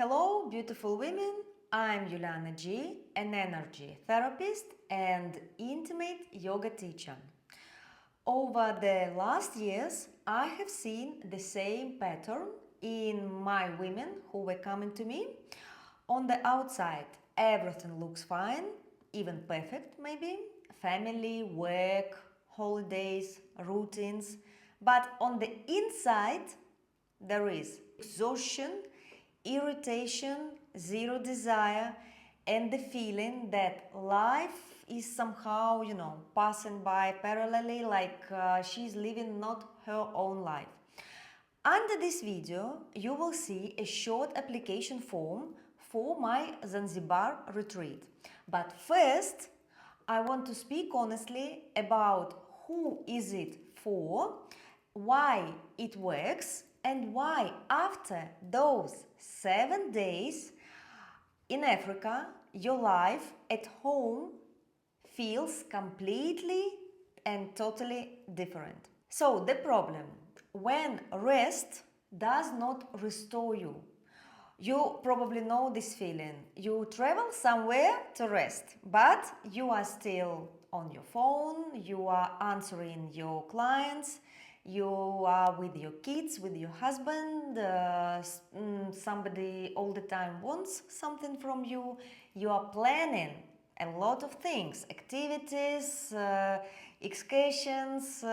Hello, beautiful women. I'm Juliana G, an energy therapist and intimate yoga teacher. Over the last years, I have seen the same pattern in my women who were coming to me. On the outside, everything looks fine, even perfect maybe. Family, work, holidays, routines. But on the inside, there is exhaustion, irritation, zero desire, and the feeling that life is somehow, passing by parallelly, like she's living not her own life. Under this video, you will see a short application form for my Zanzibar retreat. But first, I want to speak honestly about who is it for, why it works, and why after those 7 days in Africa, your life at home feels completely and totally different. So the problem, when rest does not restore you, you probably know this feeling. You travel somewhere to rest, but you are still on your phone, you are answering your clients, you are with your kids, with your husband, somebody all the time wants something from you, you are planning a lot of things, activities, excursions,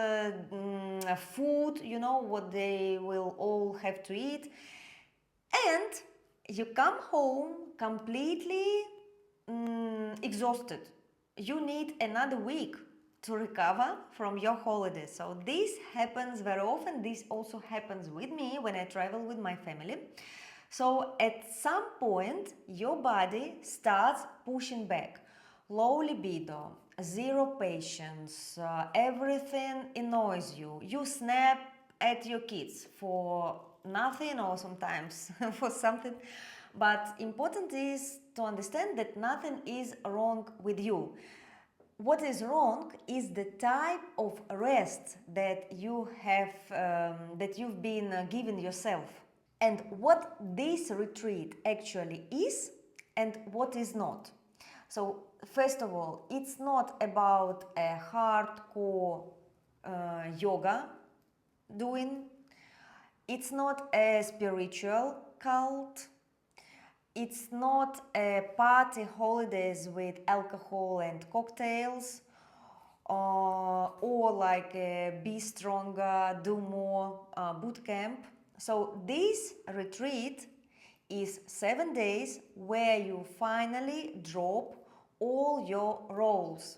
food, what they will all have to eat. And you come home completely exhausted. You need another week to recover from your holiday. So this happens very often. This also happens with me when I travel with my family. So at some point, your body starts pushing back. Low libido, zero patience, everything annoys you. You snap at your kids for nothing or sometimes for something. But important is to understand that nothing is wrong with you. What is wrong is the type of rest that you have, that you've been given yourself, and what this retreat actually is and what is not. So, first of all, it's not about a hardcore yoga doing. It's not a spiritual cult. It's not a party holidays with alcohol and cocktails, or like a be stronger, do more boot camp. So this retreat is 7 days where you finally drop all your roles,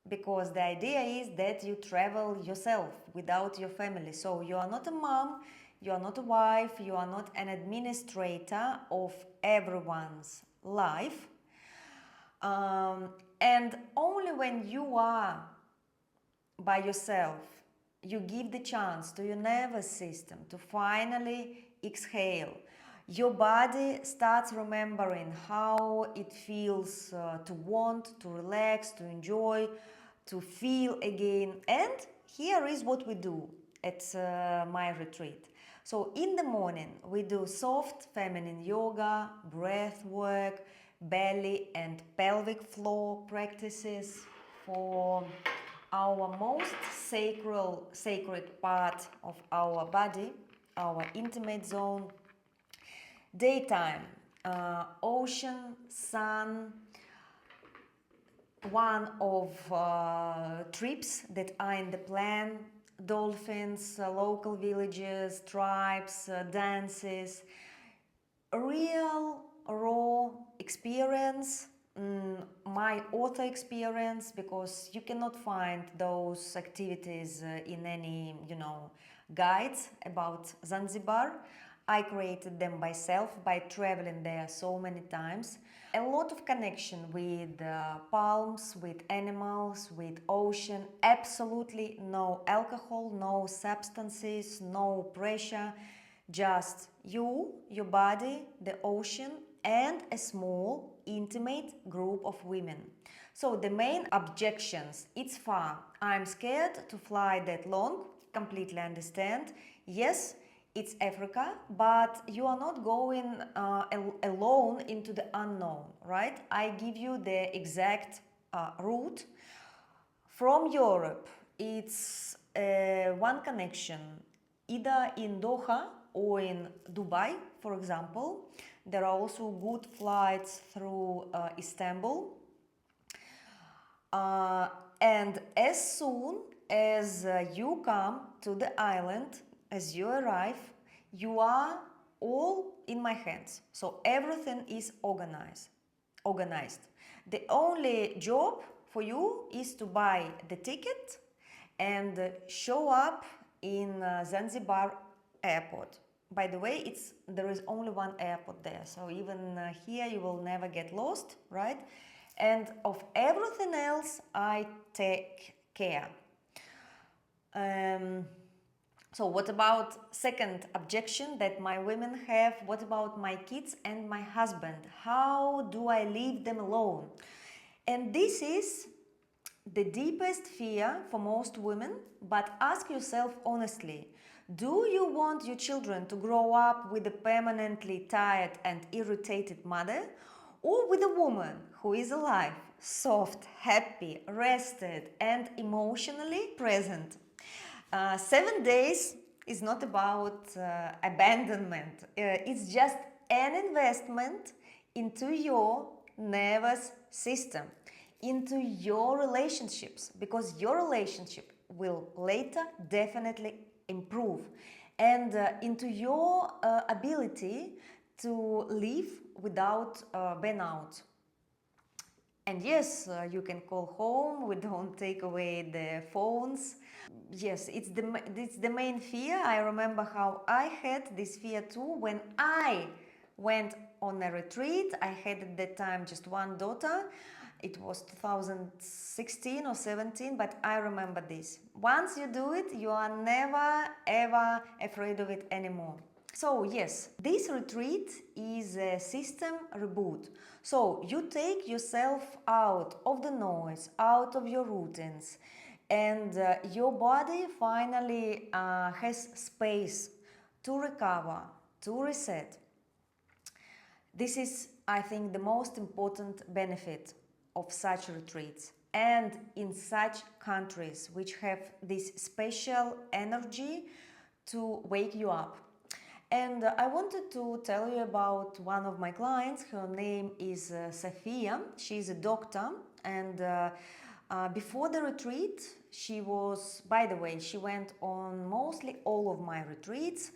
because the idea is that you travel yourself without your family. So you are not a mom, you are not a wife, you are not an administrator of everyone's life. And only when you are by yourself, you give the chance to your nervous system to finally exhale. Your body starts remembering how it feels to want, to relax, to enjoy, to feel again. And here is what we do at my retreat. So in the morning, we do soft feminine yoga, breath work, belly and pelvic floor practices for our most sacred part of our body, our intimate zone. Daytime, ocean, sun, one of trips that are in the plan, dolphins, local villages, tribes, dances, real raw experience, my author experience, because you cannot find those activities in any guides about Zanzibar. I created them myself by traveling there so many times. A lot of connection with palms, with animals, with ocean. Absolutely no alcohol, no substances, no pressure. Just you, your body, the ocean, and a small, intimate group of women. So the main objections: it's far. I'm scared to fly that long. Completely understand. Yes, it's Africa, but you are not going alone into the unknown, right? I give you the exact route from Europe. It's one connection, either in Doha or in Dubai, for example. There are also good flights through Istanbul. And as soon as you come to the island, as you arrive, you are all in my hands. So everything is organized. The only job for you is to buy the ticket and show up in Zanzibar airport. By the way, there is only one airport there, so even here you will never get lost, right? And of everything else, I take care. So what about second objection that my women have? What about my kids and my husband? How do I leave them alone? And this is the deepest fear for most women, but ask yourself honestly, do you want your children to grow up with a permanently tired and irritated mother, or with a woman who is alive, soft, happy, rested, and emotionally present? 7 days is not about abandonment. It's just an investment into your nervous system, into your relationships, because your relationship will later definitely improve, and into your ability to live without burnout. And yes, you can call home, we don't take away the phones. Yes, it's the main fear. I remember how I had this fear too when I went on a retreat. I had at that time just one daughter. It was 2016 or 17, but I remember this. Once you do it, you are never ever afraid of it anymore. So yes, this retreat is a system reboot. So you take yourself out of the noise, out of your routines, and your body finally has space to recover, to reset. This is, I think, the most important benefit of such retreats, and in such countries which have this special energy to wake you up. And I wanted to tell you about one of my clients. Her name is Sofia. She's a doctor, and before the retreat, she was, by the way, she went on mostly all of my retreats,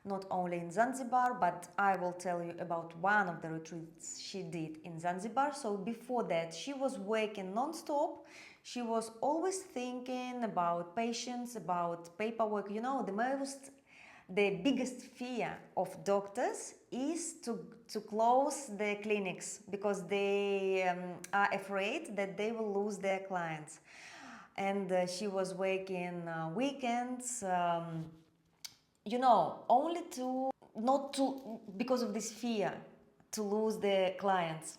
not only in Zanzibar, but I will tell you about one of the retreats she did in Zanzibar. So before that, she was working non-stop. She was always thinking about patients, about paperwork. You know, the biggest fear of doctors is to close the clinics, because they are afraid that they will lose their clients. And she was working weekends, only to not to because of this fear to lose the clients.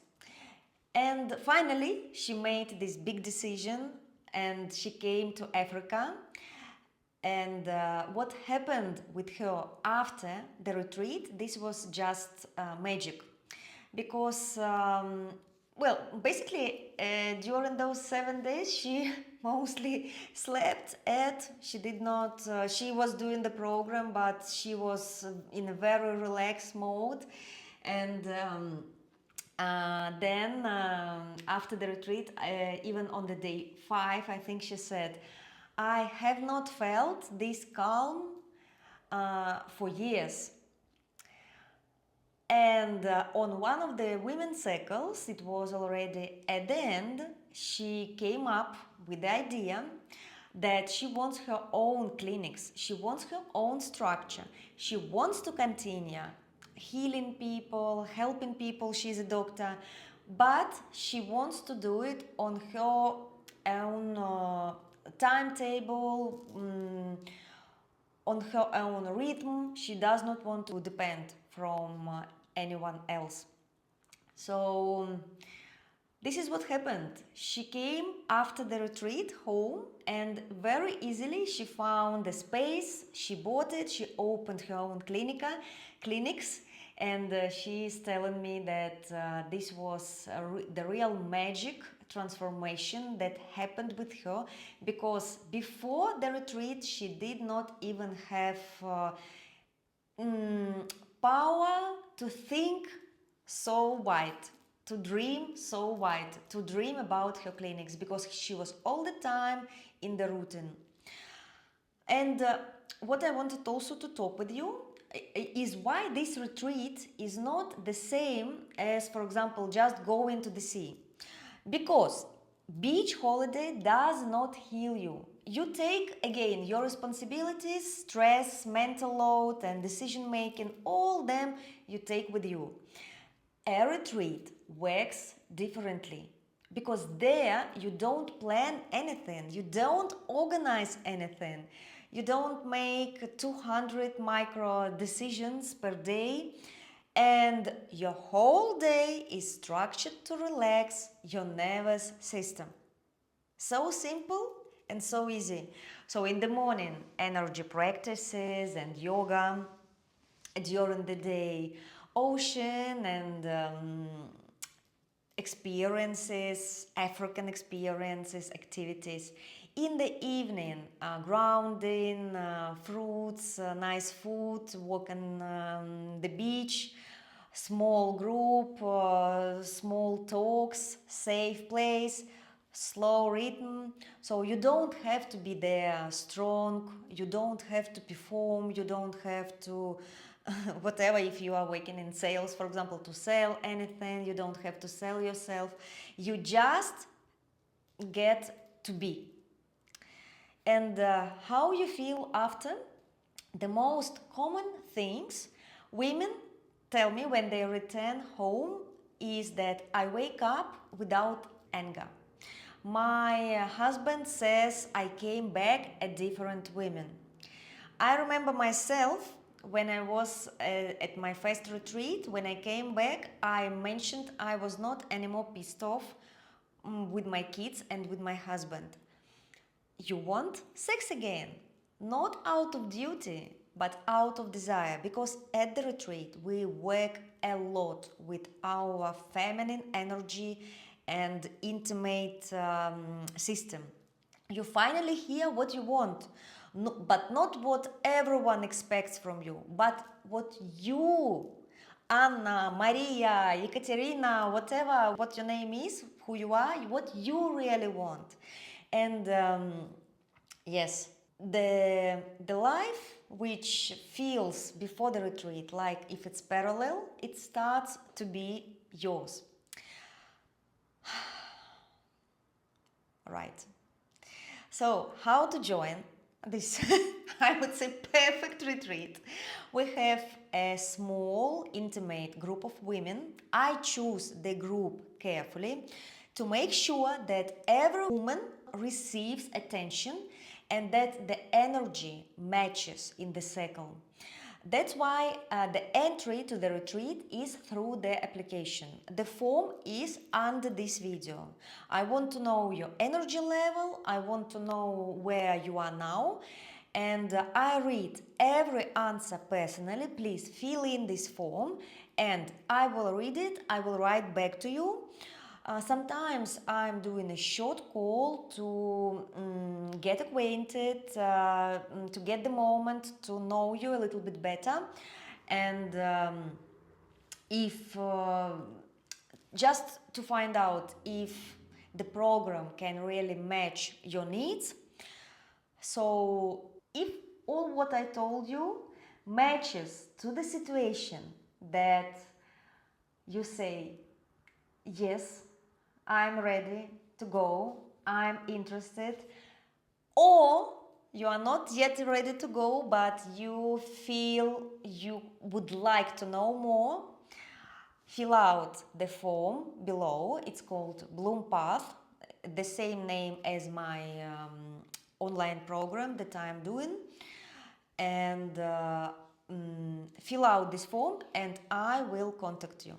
And finally, she made this big decision and she came to Africa. And what happened with her after the retreat, this was just magic. Because, basically, during those 7 days, she mostly slept, ate. She did not, she was doing the program, but she was in a very relaxed mode. And then, after the retreat, even on the day 5, I think she said, I have not felt this calm for years. And on one of the women's circles, it was already at the end, she came up with the idea that she wants her own clinics, she wants her own structure, she wants to continue healing people, helping people. She's a doctor, but she wants to do it on her own timetable, on her own rhythm. She does not want to depend from anyone else. So This is what happened. She came after the retreat home and very easily she found a space, she bought it, she opened her own clinics, and she is telling me that this was the real magic transformation that happened with her, because before the retreat she did not even have power to think so wide, to dream so wide, to dream about her clinics, because she was all the time in the routine. And what I wanted also to talk with you is why this retreat is not the same as, for example, just going to the sea. Because beach holiday does not heal you. You take again your responsibilities, stress, mental load, and decision making, all them you take with you. A retreat works differently, because there you don't plan anything, you don't organize anything, you don't make 200 micro decisions per day, and your whole day is structured to relax your nervous system. So simple and so easy. So in the morning, energy practices and yoga. During the day, ocean and experiences, African experiences, activities. In the evening, grounding, fruits, nice food, walking the beach, small group, small talks, safe place, slow rhythm. So you don't have to be there strong, you don't have to perform, you don't have to whatever. If you are working in sales, for example, to sell anything, you don't have to sell yourself, you just get to be. And how you feel after? The most common things women tell me when they return home is that I wake up without anger. My husband says I came back a different woman. I remember myself when I was at my first retreat, when I came back, I mentioned I was not anymore pissed off with my kids and with my husband. You want sex again, not out of duty, but out of desire, because at the retreat we work a lot with our feminine energy and intimate system. You finally hear what you want, no, but not what everyone expects from you, but what you, Anna, Maria, Ekaterina, whatever, what your name is, who you are, what you really want. And yes, the life which feels before the retreat like if it's parallel, it starts to be yours. Right. So, how to join this, I would say, perfect retreat? We have a small, intimate group of women. I choose the group carefully to make sure that every woman receives attention and that the energy matches in the circle. That's why the entry to the retreat is through the application. The form is under this video. I want to know your energy level, I want to know where you are now, and I read every answer personally. Please fill in this form and I will read it, I will write back to you. Sometimes I'm doing a short call to get acquainted, to get the moment to know you a little bit better, and if just to find out if the program can really match your needs. So if all what I told you matches to the situation that you say, yes, I'm ready to go, I'm interested, or you are not yet ready to go, but you feel you would like to know more, fill out the form below. It's called Bloom Path, the same name as my online program that I'm doing. And fill out this form and I will contact you.